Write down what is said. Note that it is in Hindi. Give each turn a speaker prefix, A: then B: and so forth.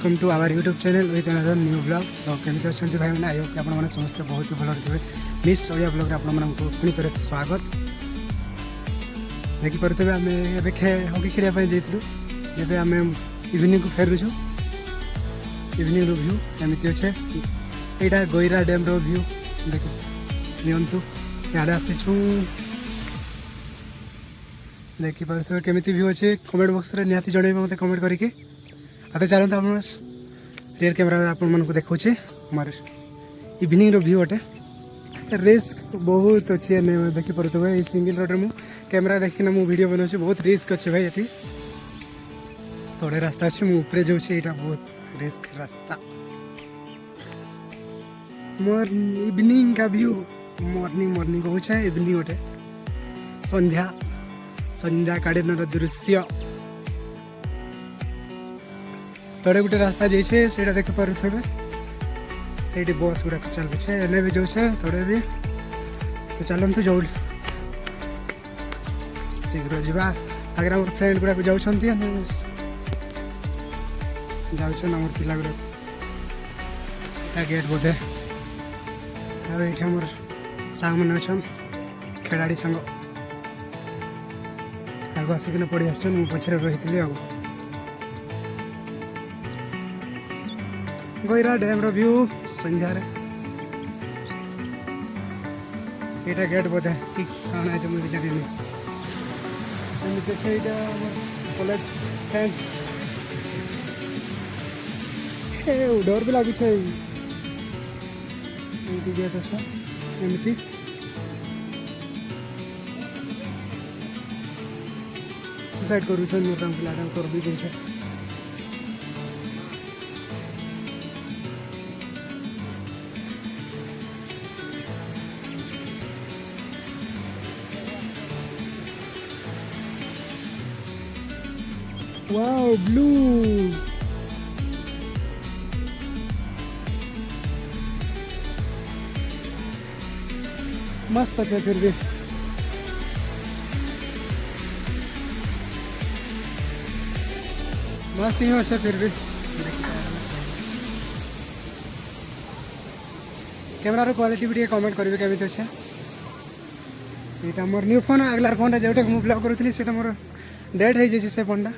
A: Welcome to our YouTube channel with another new blog. तो केमी अच्छा भाई मैंने आई होप कि समस्त बहुत ही भल थे। मिस ओडिया ब्लॉग आपको पुणी थे स्वागत। देखिपे आम हकी खेलने जाइलु जब आम इवनिंग को फेरुचु। इवनिंग भ्यू एमती अच्छे यहाँ गोईरा डैम भ्यू देख दिंतु इे आसीचु देखिपे केमी भ्यू अच्छे कमेंट बॉक्स में निहाती जन मत कमेंट करके तो चलते आप रियल कैमेरा आपको देखा मार इवनिंग व्यू अटे रिस्क बहुत अच्छे देखिपे ये सिंगल रोड में कैमेरा देखना मुझे वीडियो बनाऊँ बहुत रिस्क अच्छे भाई ये थोड़े रास्ता अच्छे मुझे जाऊँगी यहाँ बहुत रिस्क रास्ता। इवनिंग का व्यू मॉर्निंग मॉर्निंग कहूँ इवनिंग गोटे संध्या संध्या कालीन दृश्य तड़े गोटे रास्ता जाइए से देखिपे ये बस गुड़ाक चलुचे एने भी जाऊे तड़े भी तो चलतु जो शीघ्र जावा आगे आम फ्रेंड गुड़ाक जाऊँ आम पिला गुड़ा गेट बोधे ये आम सांग मैंने अच्छा खेलाड़ी सांग आग आसिक पड़ी आस पचर रही आ गोईरा डैम व्यू संध्यार यहाँ गेट बोधे कि कौन है मुझे जानी कॉलेज फ्रेंड डर भी लगे गेट अच्छा एमती सुसाइड करूँ पिलाटा कर भी दे वाओ ब्लू मस्त अच्छे फिर भी मस्त ही अच्छे फिर भी कैमरार क्वालिटी भी कमेंट करेंगे केमी अच्छे ये मोर न्यू फोन अगलार फोन जो मुझे ब्लॉग करूँ से मोर डेड हो जाए से फोन टा